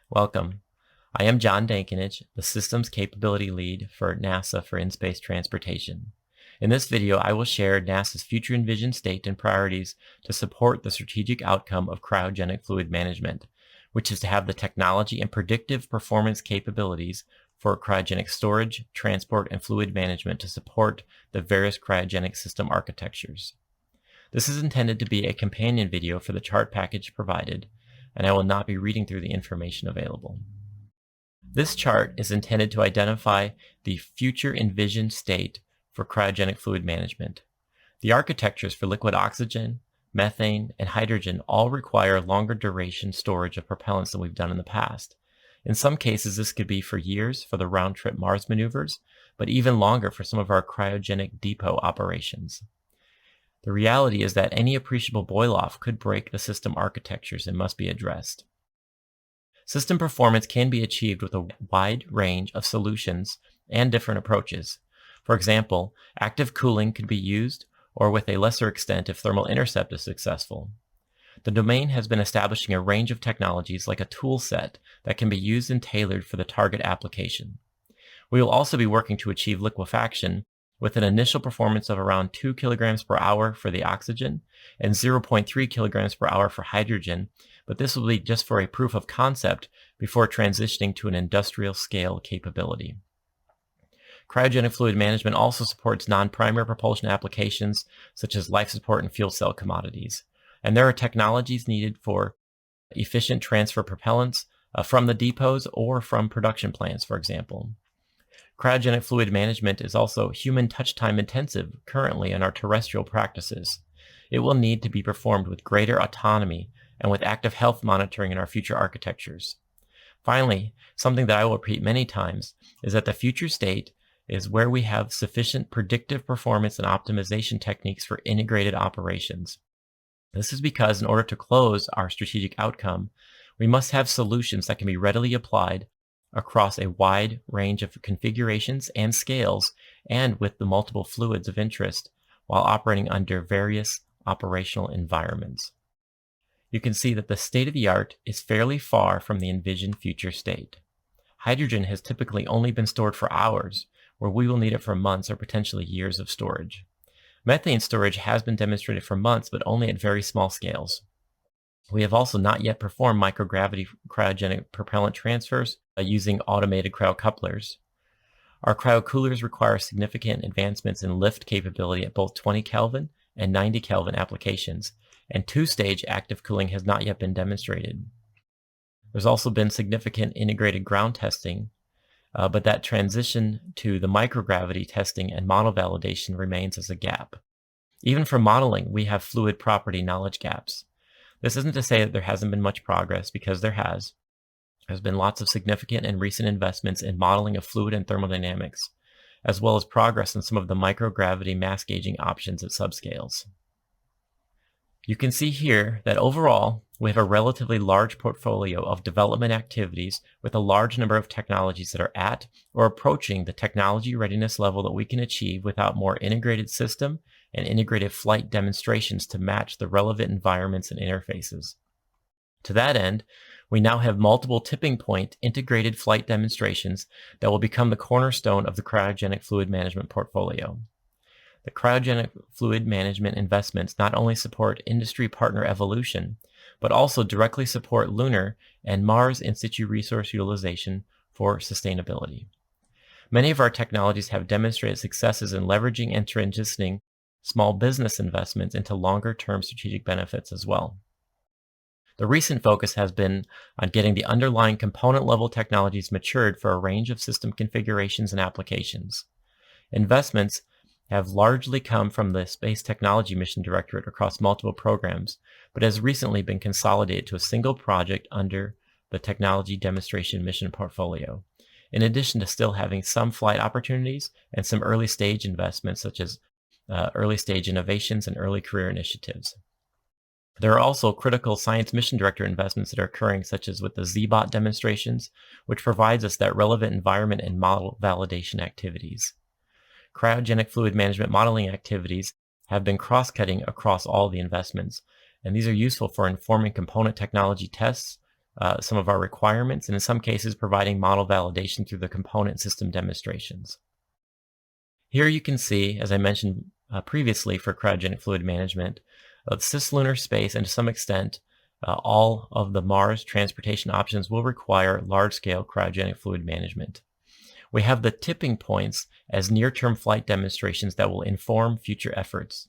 Welcome. I am John Dankanich, the Systems Capability Lead for NASA for In-Space Transportation. In this video, I will share NASA's future envisioned state and priorities to support the strategic outcome of cryogenic fluid management, which is to have the technology and predictive performance capabilities for cryogenic storage, transport, and fluid management to support the various cryogenic system architectures. This is intended to be a companion video for the chart package provided, and I will not be reading through the information available. This chart is intended to identify the future envisioned state for cryogenic fluid management. The architectures for liquid oxygen, methane, and hydrogen all require longer duration storage of propellants than we've done in the past. In some cases, this could be for years for the round-trip Mars maneuvers, but even longer for some of our cryogenic depot operations. The reality is that any appreciable boil-off could break the system architectures and must be addressed. System performance can be achieved with a wide range of solutions and different approaches. For example, active cooling could be used, or with a lesser extent if thermal intercept is successful. The domain has been establishing a range of technologies like a tool set that can be used and tailored for the target application. We will also be working to achieve liquefaction with an initial performance of around 2 kilograms per hour for the oxygen and 0.3 kilograms per hour for hydrogen, but this will be just for a proof of concept before transitioning to an industrial scale capability. Cryogenic fluid management also supports non-primary propulsion applications such as life support and fuel cell commodities, and there are technologies needed for efficient transfer propellants from the depots or from production plants, for example. Cryogenic fluid management is also human touch time intensive currently in our terrestrial practices. It will need to be performed with greater autonomy and with active health monitoring in our future architectures. Finally, something that I will repeat many times is that the future state is where we have sufficient predictive performance and optimization techniques for integrated operations. This is because in order to close our strategic outcome, we must have solutions that can be readily applied across a wide range of configurations and scales and with the multiple fluids of interest while operating under various operational environments. You can see that the state-of-the-art is fairly far from the envisioned future state. Hydrogen has typically only been stored for hours, where we will need it for months or potentially years of storage. Methane storage has been demonstrated for months, but only at very small scales. We have also not yet performed microgravity cryogenic propellant transfers using automated cryocouplers. Our cryocoolers require significant advancements in lift capability at both 20 Kelvin and 90 Kelvin applications, and two-stage active cooling has not yet been demonstrated. There's also been significant integrated ground testing, but that transition to the microgravity testing and model validation remains as a gap. Even for modeling, we have fluid property knowledge gaps. This isn't to say that there hasn't been much progress, because there has. There's been lots of significant and recent investments in modeling of fluid and thermodynamics, as well as progress in some of the microgravity mass gauging options at subscales. You can see here that overall, we have a relatively large portfolio of development activities with a large number of technologies that are at or approaching the technology readiness level that we can achieve without more integrated system and integrated flight demonstrations to match the relevant environments and interfaces. To that end, we now have multiple tipping point integrated flight demonstrations that will become the cornerstone of the cryogenic fluid management portfolio. The cryogenic fluid management investments not only support industry partner evolution, but also directly support lunar and Mars in situ resource utilization for sustainability. Many of our technologies have demonstrated successes in leveraging and transitioning small business investments into longer-term strategic benefits as well. The recent focus has been on getting the underlying component-level technologies matured for a range of system configurations and applications. Investments have largely come from the Space Technology Mission Directorate across multiple programs, but has recently been consolidated to a single project under the Technology Demonstration Mission portfolio, in addition to still having some flight opportunities and some early stage investments such as early stage innovations and early career initiatives. There are also critical science mission director investments that are occurring, such as with the ZBot demonstrations, which provides us that relevant environment and model validation activities. Cryogenic fluid management modeling activities have been cross-cutting across all the investments, and these are useful for informing component technology tests, some of our requirements, and in some cases providing model validation through the component system demonstrations. Here you can see, as I mentioned previously for cryogenic fluid management, cislunar space, and to some extent all of the Mars transportation options will require large-scale cryogenic fluid management. We have the tipping points as near-term flight demonstrations that will inform future efforts.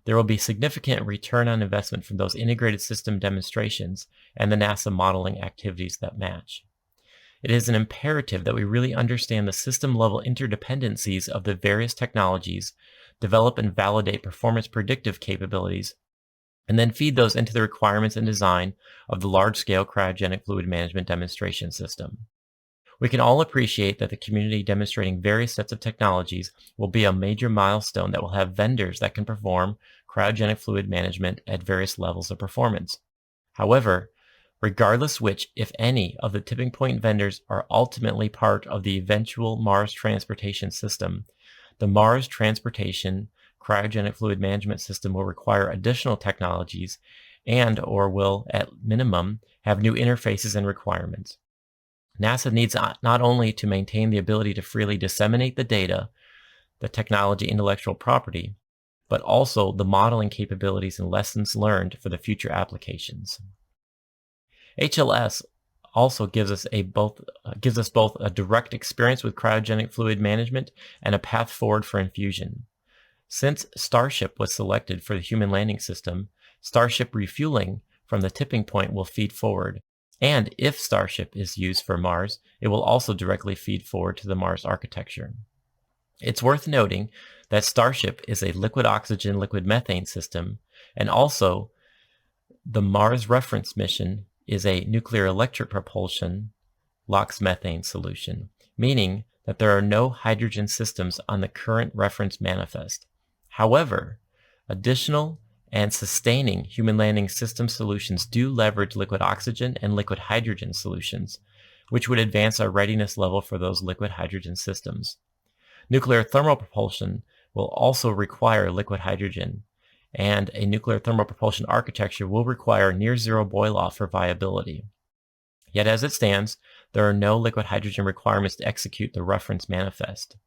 There will be significant return on investment from those integrated system demonstrations and the NASA modeling activities that match. It is an imperative that we really understand the system-level interdependencies of the various technologies, develop and validate performance predictive capabilities, and then feed those into the requirements and design of the large-scale cryogenic fluid management demonstration system. We can all appreciate that the community demonstrating various sets of technologies will be a major milestone that will have vendors that can perform cryogenic fluid management at various levels of performance. However, regardless which, if any, of the tipping point vendors are ultimately part of the eventual Mars transportation system, the Mars transportation cryogenic fluid management system will require additional technologies and or will, at minimum, have new interfaces and requirements. NASA needs not only to maintain the ability to freely disseminate the data, the technology intellectual property, but also the modeling capabilities and lessons learned for the future applications. HLS also gives us both a direct experience with cryogenic fluid management and a path forward for infusion. Since Starship was selected for the human landing system, Starship refueling from the tipping point will feed forward. And if Starship is used for Mars, it will also directly feed forward to the Mars architecture. It's worth noting that Starship is a liquid oxygen, liquid methane system, and also the Mars reference mission is a nuclear electric propulsion LOX methane solution, meaning that there are no hydrogen systems on the current reference manifest. However, additional and sustaining human landing system solutions do leverage liquid oxygen and liquid hydrogen solutions, which would advance our readiness level for those liquid hydrogen systems. Nuclear thermal propulsion will also require liquid hydrogen, and a nuclear thermal propulsion architecture will require near-zero boil-off for viability. Yet as it stands, there are no liquid hydrogen requirements to execute the reference manifest.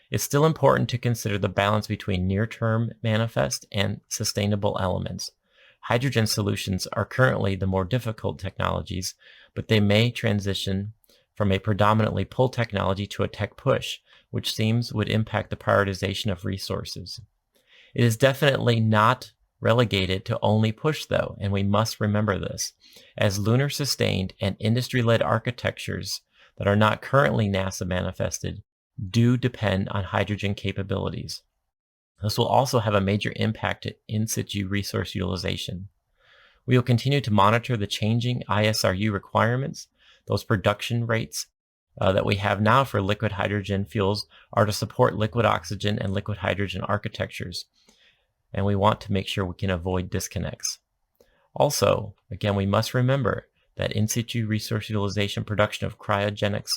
It's still important to consider the balance between near-term manifest and sustainable elements. Hydrogen solutions are currently the more difficult technologies, but they may transition from a predominantly pull technology to a tech push, which seems would impact the prioritization of resources. It is definitely not relegated to only push though, and we must remember this, as lunar sustained and industry-led architectures that are not currently NASA manifested do depend on hydrogen capabilities. This will also have a major impact to in situ resource utilization. We will continue to monitor the changing ISRU requirements. Those production rates that we have now for liquid hydrogen fuels are to support liquid oxygen and liquid hydrogen architectures, and we want to make sure we can avoid disconnects. Also, again, we must remember that in situ resource utilization production of cryogenics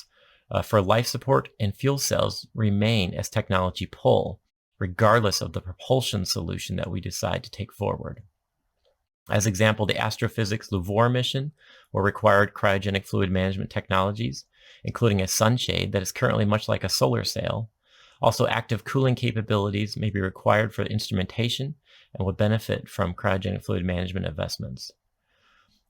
for life support and fuel cells remain as technology pull, regardless of the propulsion solution that we decide to take forward. As example, the astrophysics LUVOIR mission will require cryogenic fluid management technologies, including a sunshade that is currently much like a solar sail. Also, active cooling capabilities may be required for instrumentation and will benefit from cryogenic fluid management investments.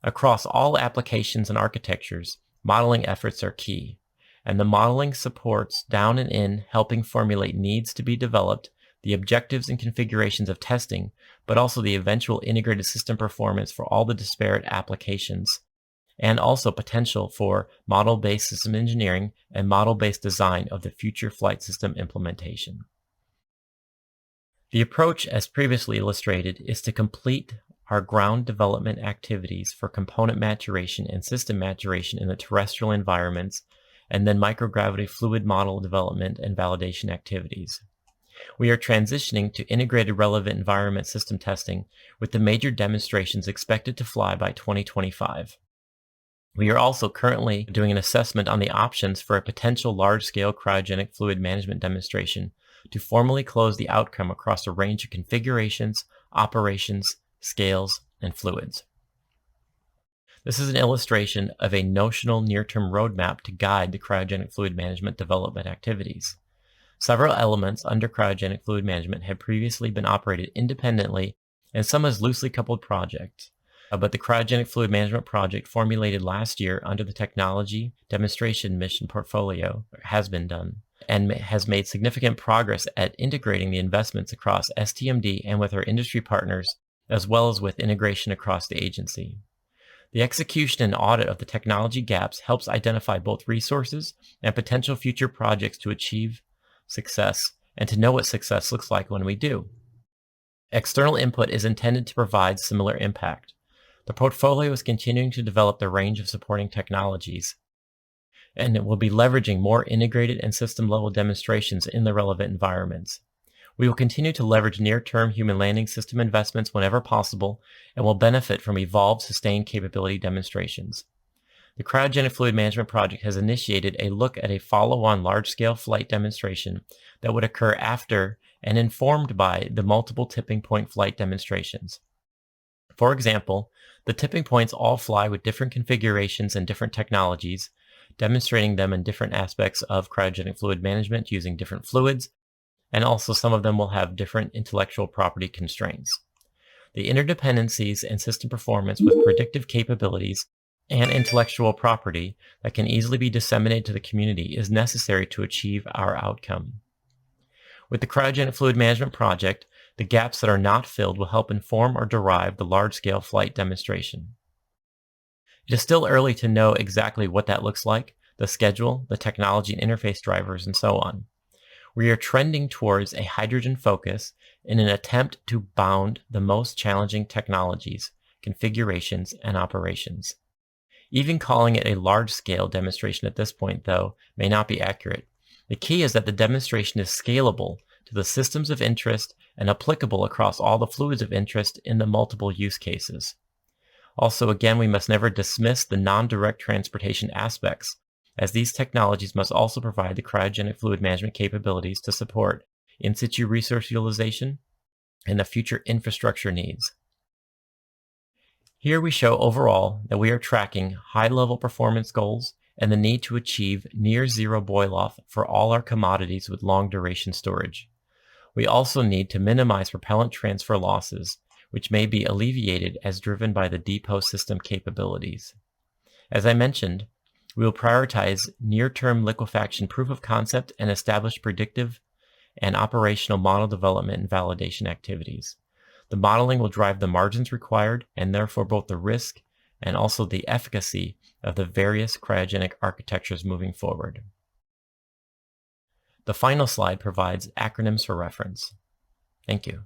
Across all applications and architectures, modeling efforts are key, and the modeling supports down and in helping formulate needs to be developed, the objectives and configurations of testing, but also the eventual integrated system performance for all the disparate applications, and also potential for model-based system engineering and model-based design of the future flight system implementation. The approach, as previously illustrated, is to complete our ground development activities for component maturation and system maturation in the terrestrial environments, and then microgravity fluid model development and validation activities. We are transitioning to integrated relevant environment system testing with the major demonstrations expected to fly by 2025. We are also currently doing an assessment on the options for a potential large-scale cryogenic fluid management demonstration to formally close the outcome across a range of configurations, operations, scales, and fluids. This is an illustration of a notional near-term roadmap to guide the cryogenic fluid management development activities. Several elements under cryogenic fluid management had previously been operated independently and some as loosely coupled projects. But the Cryogenic Fluid Management Project formulated last year under the Technology Demonstration Mission portfolio has been done and has made significant progress at integrating the investments across STMD and with our industry partners, as well as with integration across the agency. The execution and audit of the technology gaps helps identify both resources and potential future projects to achieve success and to know what success looks like when we do. External input is intended to provide similar impact. The portfolio is continuing to develop the range of supporting technologies, and it will be leveraging more integrated and system-level demonstrations in the relevant environments. We will continue to leverage near-term human landing system investments whenever possible and will benefit from evolved sustained capability demonstrations. The Cryogenic Fluid Management Project has initiated a look at a follow-on large-scale flight demonstration that would occur after and informed by the multiple tipping point flight demonstrations. For example, the tipping points all fly with different configurations and different technologies, demonstrating them in different aspects of cryogenic fluid management using different fluids, and also some of them will have different intellectual property constraints. The interdependencies and system performance with predictive capabilities and intellectual property that can easily be disseminated to the community is necessary to achieve our outcome. With the Cryogenic Fluid Management Project, the gaps that are not filled will help inform or derive the large-scale flight demonstration. It is still early to know exactly what that looks like, the schedule, the technology and interface drivers, and so on. We are trending towards a hydrogen focus in an attempt to bound the most challenging technologies, configurations, and operations. Even calling it a large-scale demonstration at this point, though, may not be accurate. The key is that the demonstration is scalable to the systems of interest and applicable across all the fluids of interest in the multiple use cases. Also, again, we must never dismiss the non-direct transportation aspects, as these technologies must also provide the cryogenic fluid management capabilities to support in situ resource utilization and the future infrastructure needs. Here we show overall that we are tracking high-level performance goals and the need to achieve near zero boil-off for all our commodities with long-duration storage. We also need to minimize propellant transfer losses, which may be alleviated as driven by the depot system capabilities. As I mentioned, we will prioritize near-term liquefaction proof of concept and establish predictive and operational model development and validation activities. The modeling will drive the margins required and therefore both the risk and also the efficacy of the various cryogenic architectures moving forward. The final slide provides acronyms for reference. Thank you.